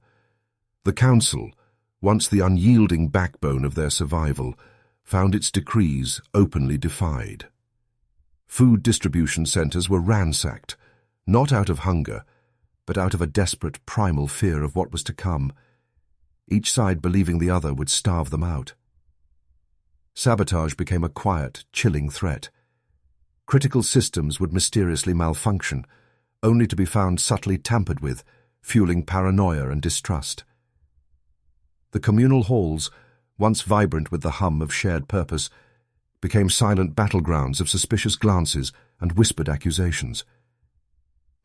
[SPEAKER 1] The Council, once the unyielding backbone of their survival, found its decrees openly defied. Food distribution centers were ransacked, not out of hunger, but out of a desperate primal fear of what was to come, each side believing the other would starve them out. Sabotage became a quiet, chilling threat. Critical systems would mysteriously malfunction, only to be found subtly tampered with, fueling paranoia and distrust. The communal halls, once vibrant with the hum of shared purpose, became silent battlegrounds of suspicious glances and whispered accusations.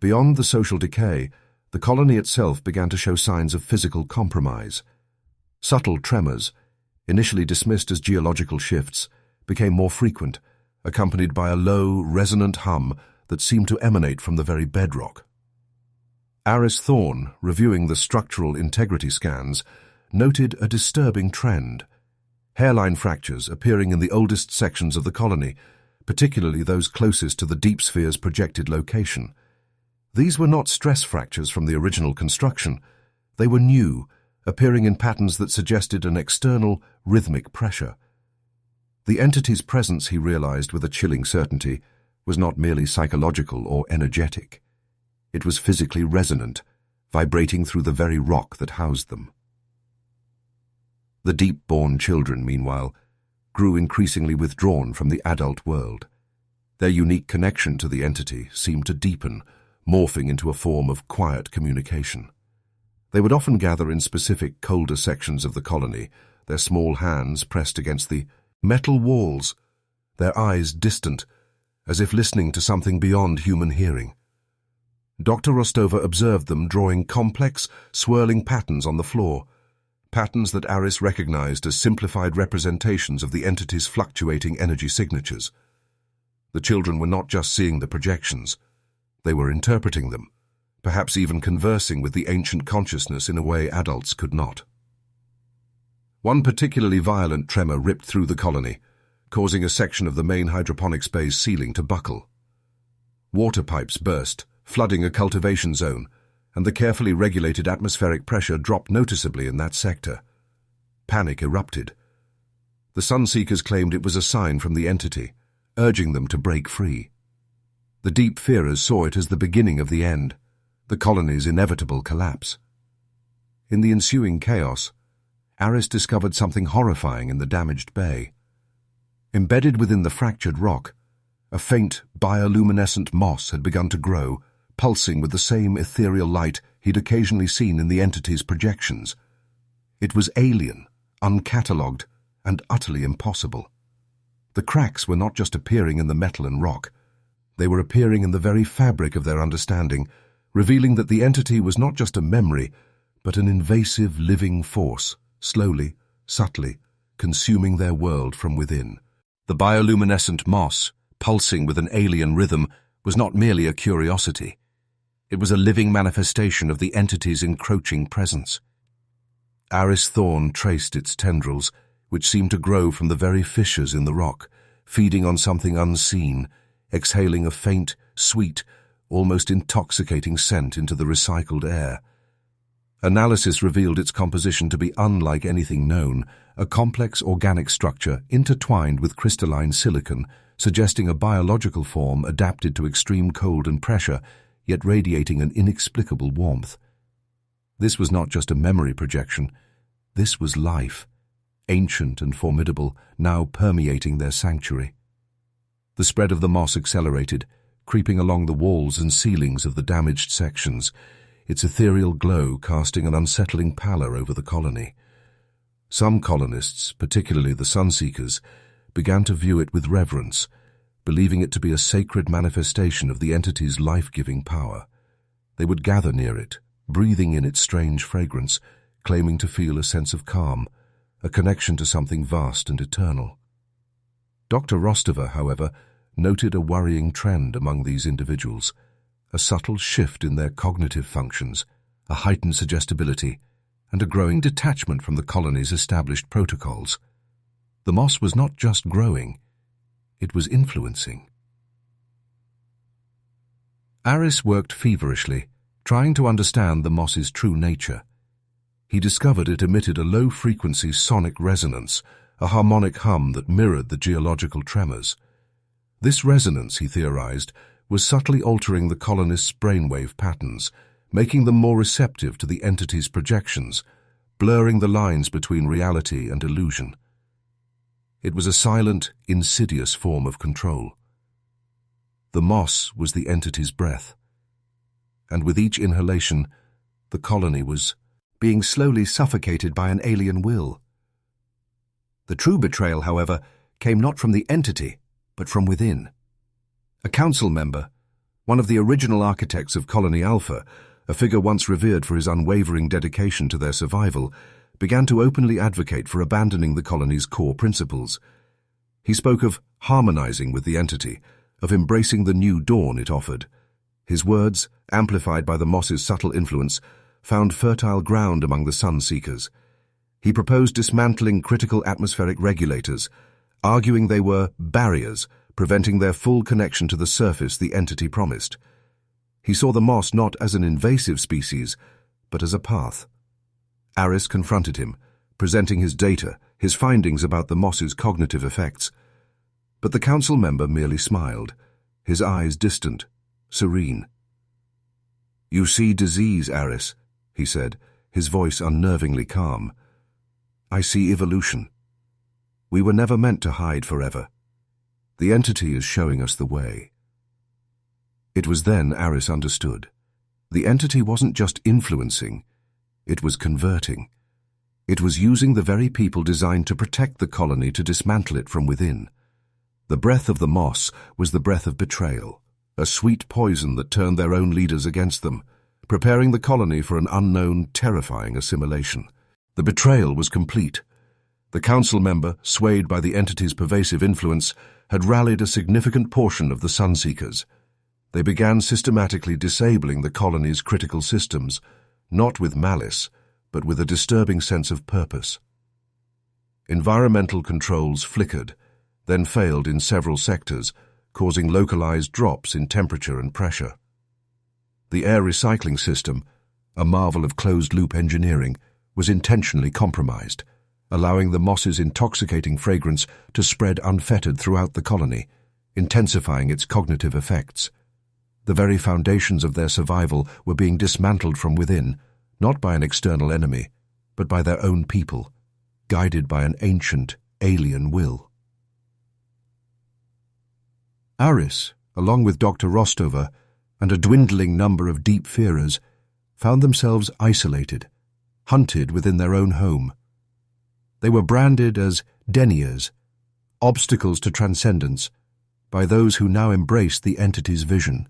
[SPEAKER 1] Beyond the social decay, the colony itself began to show signs of physical compromise. Subtle tremors, initially dismissed as geological shifts, became more frequent, accompanied by a low, resonant hum that seemed to emanate from the very bedrock. Aris Thorne, reviewing the structural integrity scans, noted a disturbing trend. Hairline fractures appearing in the oldest sections of the colony, particularly those closest to the deep sphere's projected location. These were not stress fractures from the original construction. They were new, appearing in patterns that suggested an external, rhythmic pressure. The entity's presence, he realized with a chilling certainty, was not merely psychological or energetic. It was physically resonant, vibrating through the very rock that housed them. The deep-born children, meanwhile, grew increasingly withdrawn from the adult world. Their unique connection to the entity seemed to deepen, morphing into a form of quiet communication. They would often gather in specific, colder sections of the colony, their small hands pressed against the metal walls, their eyes distant, as if listening to something beyond human hearing. Dr. Rostova observed them drawing complex, swirling patterns on the floor, patterns that Aris recognized as simplified representations of the entity's fluctuating energy signatures. The children were not just seeing the projections, they were interpreting them, perhaps even conversing with the ancient consciousness in a way adults could not. One particularly violent tremor ripped through the colony, causing a section of the main hydroponics bay's ceiling to buckle. Water pipes burst, flooding a cultivation zone, and the carefully regulated atmospheric pressure dropped noticeably in that sector. Panic erupted. The Sunseekers claimed it was a sign from the entity, urging them to break free. The deep fearers saw it as the beginning of the end, the colony's inevitable collapse. In the ensuing chaos, Aris discovered something horrifying in the damaged bay. Embedded within the fractured rock, a faint bioluminescent moss had begun to grow, pulsing with the same ethereal light he'd occasionally seen in the entity's projections. It was alien, uncatalogued, and utterly impossible. The cracks were not just appearing in the metal and rock, they were appearing in the very fabric of their understanding, revealing that the entity was not just a memory, but an invasive living force, slowly, subtly, consuming their world from within. The bioluminescent moss, pulsing with an alien rhythm, was not merely a curiosity. It was a living manifestation of the entity's encroaching presence. Aris Thorn traced its tendrils, which seemed to grow from the very fissures in the rock, feeding on something unseen, exhaling a faint, sweet, almost intoxicating scent into the recycled air. Analysis revealed its composition to be unlike anything known, a complex organic structure intertwined with crystalline silicon, suggesting a biological form adapted to extreme cold and pressure, yet radiating an inexplicable warmth. This was not just a memory projection. This was life, ancient and formidable, now permeating their sanctuary. The spread of the moss accelerated, creeping along the walls and ceilings of the damaged sections, its ethereal glow casting an unsettling pallor over the colony. Some colonists, particularly the Sunseekers, began to view it with reverence, believing it to be a sacred manifestation of the entity's life-giving power. They would gather near it, breathing in its strange fragrance, claiming to feel a sense of calm, a connection to something vast and eternal. Dr. Rostova, however, noted a worrying trend among these individuals, a subtle shift in their cognitive functions, a heightened suggestibility, and a growing detachment from the colony's established protocols. The moss was not just growing, it was influencing. Aris worked feverishly, trying to understand the moss's true nature. He discovered it emitted a low-frequency sonic resonance, a harmonic hum that mirrored the geological tremors. This resonance, he theorized, was subtly altering the colonists' brainwave patterns, making them more receptive to the entity's projections, blurring the lines between reality and illusion. It was a silent, insidious form of control. The moss was the entity's breath, and with each inhalation, the colony was being slowly suffocated by an alien will. The true betrayal, however, came not from the entity, but from within. A council member, one of the original architects of Colony Alpha, a figure once revered for his unwavering dedication to their survival, began to openly advocate for abandoning the colony's core principles. He spoke of harmonizing with the entity, of embracing the new dawn it offered. His words, amplified by the moss's subtle influence, found fertile ground among the Sunseekers. He proposed dismantling critical atmospheric regulators, arguing they were barriers preventing their full connection to the surface the entity promised. He saw the moss not as an invasive species, but as a path. Aris confronted him, presenting his data, his findings about the moss's cognitive effects. But the council member merely smiled, his eyes distant, serene. "You see disease, Aris," he said, his voice unnervingly calm. "I see evolution. We were never meant to hide forever. The entity is showing us the way." It was then Aris understood. The entity wasn't just influencing, it was converting. It was using the very people designed to protect the colony to dismantle it from within. The breath of the moss was the breath of betrayal, a sweet poison that turned their own leaders against them, preparing the colony for an unknown, terrifying assimilation. The betrayal was complete. The council member, swayed by the entity's pervasive influence, had rallied a significant portion of the Sunseekers. They began systematically disabling the colony's critical systems, not with malice, but with a disturbing sense of purpose. Environmental controls flickered, then failed in several sectors, causing localized drops in temperature and pressure. The air recycling system, a marvel of closed-loop engineering, was intentionally compromised, allowing the moss's intoxicating fragrance to spread unfettered throughout the colony, intensifying its cognitive effects. The very foundations of their survival were being dismantled from within, not by an external enemy, but by their own people, guided by an ancient, alien will. Aris, along with Dr. Rostova and a dwindling number of deep-fearers, found themselves isolated, hunted within their own home. They were branded as deniers, obstacles to transcendence, by those who now embraced the entity's vision.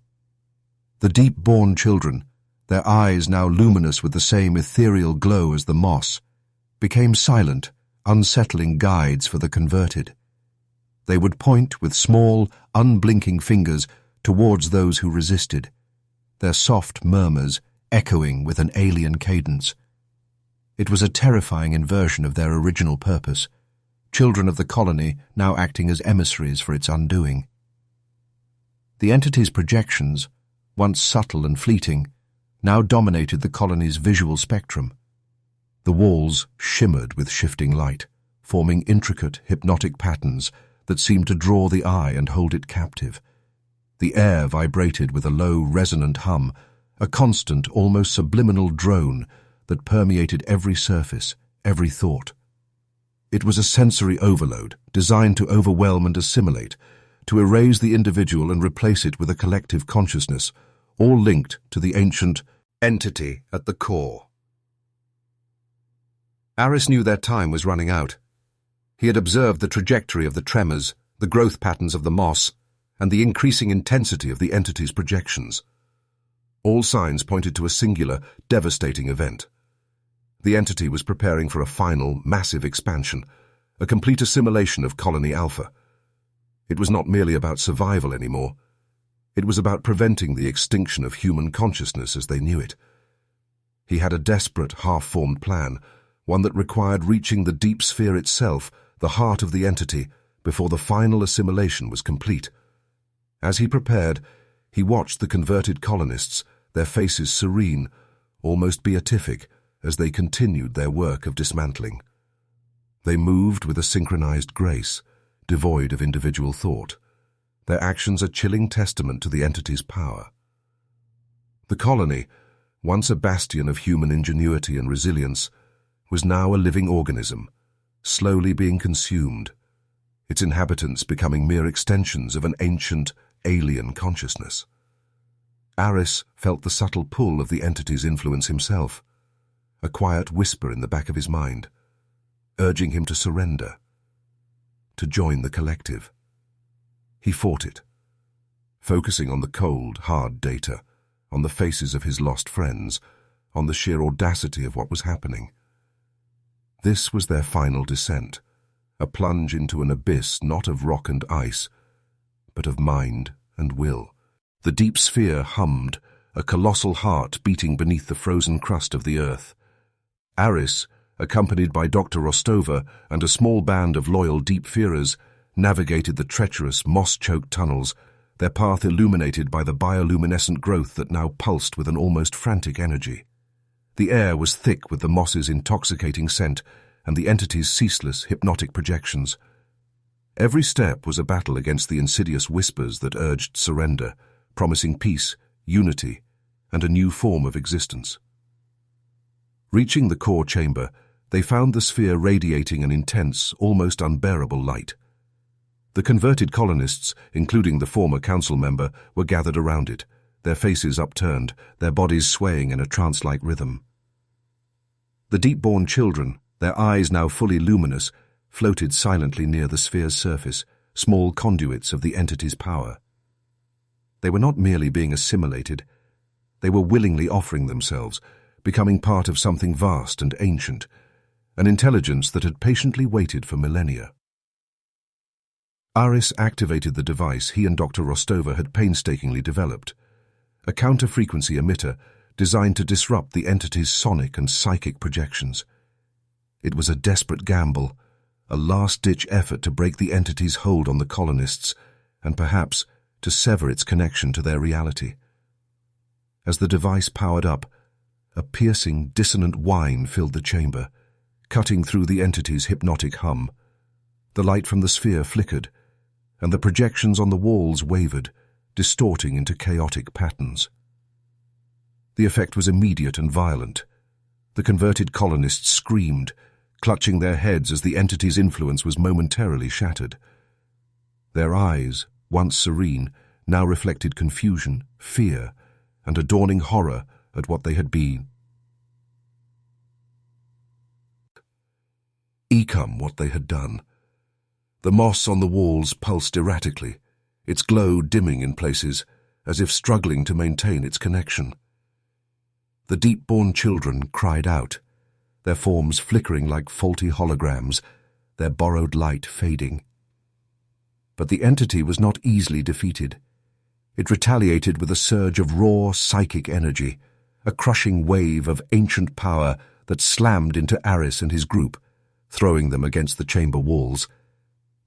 [SPEAKER 1] The deep-born children, their eyes now luminous with the same ethereal glow as the moss, became silent, unsettling guides for the converted. They would point with small, unblinking fingers towards those who resisted, their soft murmurs echoing with an alien cadence. It was a terrifying inversion of their original purpose, children of the colony now acting as emissaries for its undoing. The entity's projections, once subtle and fleeting, now dominated the colony's visual spectrum. The walls shimmered with shifting light, forming intricate, hypnotic patterns that seemed to draw the eye and hold it captive. The air vibrated with a low, resonant hum, a constant, almost subliminal drone that permeated every surface, every thought. It was a sensory overload designed to overwhelm and assimilate, to erase the individual and replace it with a collective consciousness, all linked to the ancient entity at the core. Aris knew their time was running out. He had observed the trajectory of the tremors, the growth patterns of the moss, and the increasing intensity of the entity's projections. All signs pointed to a singular, devastating event. The entity was preparing for a final, massive expansion, a complete assimilation of Colony Alpha. It was not merely about survival anymore. It was about preventing the extinction of human consciousness as they knew it. He had a desperate, half-formed plan, one that required reaching the deep sphere itself, the heart of the entity, before the final assimilation was complete. As he prepared, he watched the converted colonists, their faces serene, almost beatific, as they continued their work of dismantling. They moved with a synchronized grace, devoid of individual thought, their actions a chilling testament to the entity's power. The colony, once a bastion of human ingenuity and resilience, was now a living organism, slowly being consumed, its inhabitants becoming mere extensions of an ancient, alien consciousness. Aris felt the subtle pull of the entity's influence himself, a quiet whisper in the back of his mind, urging him to surrender, to join the collective. He fought it, focusing on the cold, hard data, on the faces of his lost friends, on the sheer audacity of what was happening. This was their final descent, a plunge into an abyss not of rock and ice, but of mind and will. The deep sphere hummed, a colossal heart beating beneath the frozen crust of the earth. Aris, accompanied by Dr. Rostova and a small band of loyal deep-fearers, navigated the treacherous, moss-choked tunnels, their path illuminated by the bioluminescent growth that now pulsed with an almost frantic energy. The air was thick with the moss's intoxicating scent and the entity's ceaseless, hypnotic projections. Every step was a battle against the insidious whispers that urged surrender, promising peace, unity, and a new form of existence. Reaching the core chamber, they found the sphere radiating an intense, almost unbearable light. The converted colonists, including the former council member, were gathered around it, their faces upturned, their bodies swaying in a trance-like rhythm. The deep-born children, their eyes now fully luminous, floated silently near the sphere's surface, small conduits of the entity's power. They were not merely being assimilated, they were willingly offering themselves, becoming part of something vast and ancient, an intelligence that had patiently waited for millennia. Aris activated the device he and Dr. Rostova had painstakingly developed, a counter-frequency emitter designed to disrupt the entity's sonic and psychic projections. It was a desperate gamble, a last-ditch effort to break the entity's hold on the colonists and perhaps to sever its connection to their reality. As the device powered up, a piercing, dissonant whine filled the chamber, cutting through the entity's hypnotic hum. The light from the sphere flickered, and the projections on the walls wavered, distorting into chaotic patterns. The effect was immediate and violent. The converted colonists screamed, clutching their heads as the entity's influence was momentarily shattered. Their eyes, once serene, now reflected confusion, fear, and a dawning horror at what they had become what they had done. The moss on the walls pulsed erratically, its glow dimming in places, as if struggling to maintain its connection. The deep-born children cried out, their forms flickering like faulty holograms, their borrowed light fading. But the entity was not easily defeated. It retaliated with a surge of raw psychic energy, a crushing wave of ancient power that slammed into Aris and his group, throwing them against the chamber walls.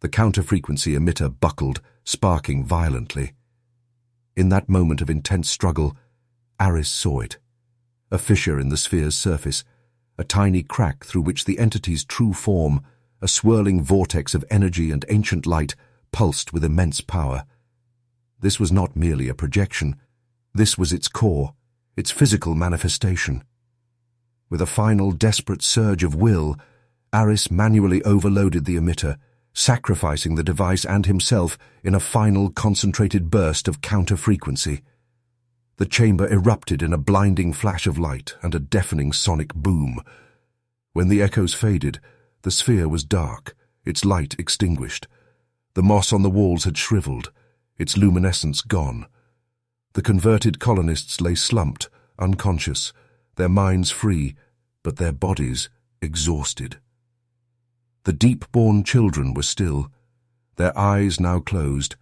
[SPEAKER 1] The counter-frequency emitter buckled, sparking violently. In that moment of intense struggle, Aris saw it. A fissure in the sphere's surface, a tiny crack through which the entity's true form, a swirling vortex of energy and ancient light, pulsed with immense power. This was not merely a projection. This was its core, its physical manifestation. With a final desperate surge of will, Aris manually overloaded the emitter, sacrificing the device and himself in a final concentrated burst of counter-frequency. The chamber erupted in a blinding flash of light and a deafening sonic boom. When the echoes faded, the sphere was dark, its light extinguished. The moss on the walls had shriveled, its luminescence gone. The converted colonists lay slumped, unconscious, their minds free, but their bodies exhausted. The deep-born children were still, their eyes now closed,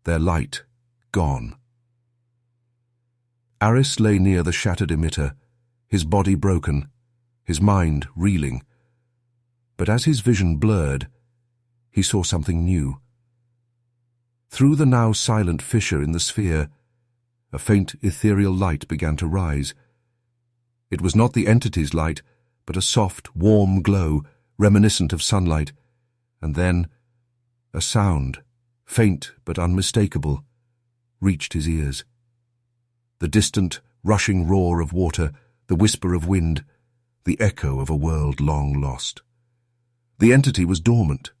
[SPEAKER 1] their light gone. Aris lay near the shattered emitter, his body broken, his mind reeling. But as his vision blurred, he saw something new. Through the now silent fissure in the sphere, a faint ethereal light began to rise. It was not the entity's light, but a soft, warm glow, reminiscent of sunlight, and then a sound, faint but unmistakable, reached his ears. The distant, rushing roar of water, the whisper of wind, the echo of a world long lost. The entity was dormant,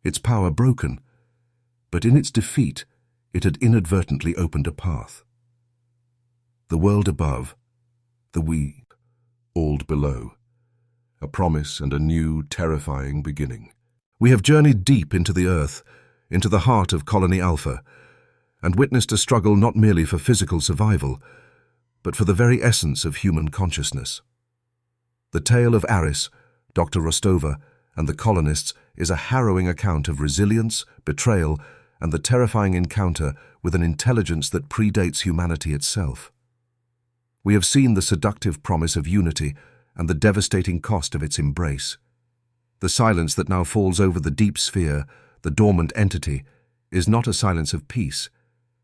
[SPEAKER 1] its power broken, but in its defeat it had inadvertently opened a path. The world above, the we, all below. A promise and a new, terrifying beginning. We have journeyed deep into the earth, into the heart of Colony Alpha, and witnessed a struggle not merely for physical survival, but for the very essence of human consciousness. The tale of Aris, Dr. Rostova, and the colonists is a harrowing account of resilience, betrayal, and the terrifying encounter with an intelligence that predates humanity itself. We have seen the seductive promise of unity and the devastating cost of its embrace. The silence that now falls over the deep sphere, the dormant entity, is not a silence of peace,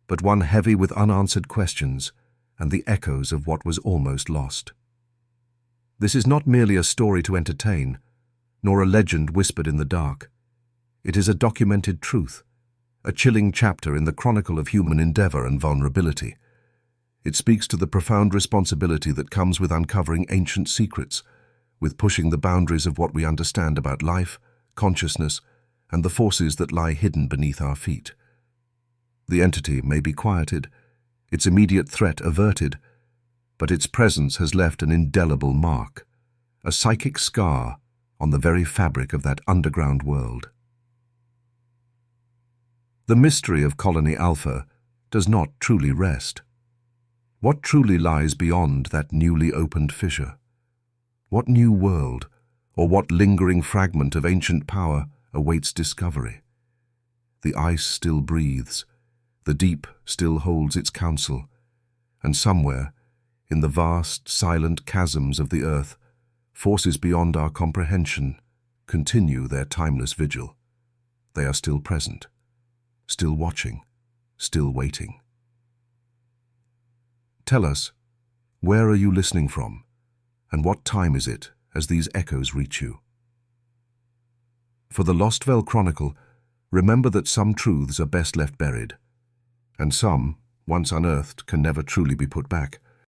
[SPEAKER 1] but one heavy with unanswered questions and the echoes of what was almost lost. This is not merely a story to entertain, nor a legend whispered in the dark. It is a documented truth, a chilling chapter in the chronicle of human endeavor and vulnerability. It speaks to the profound responsibility that comes with uncovering ancient secrets, with pushing the boundaries of what we understand about life, consciousness, and the forces that lie hidden beneath our feet. The entity may be quieted, its immediate threat averted, but its presence has left an indelible mark, a psychic scar on the very fabric of that underground world. The mystery of Colony Alpha does not truly rest. What truly lies beyond that newly opened fissure? What new world, or what lingering fragment of ancient power awaits discovery? The ice still breathes, the deep still holds its counsel, and somewhere, in the vast, silent chasms of the earth, forces beyond our comprehension continue their timeless vigil. They are still present, still watching, still waiting. Tell us, where are you listening from, and what time is it as these echoes reach you? For the Lostvale Chronicle, remember that some truths are best left buried, and some, once unearthed, can never truly be put back.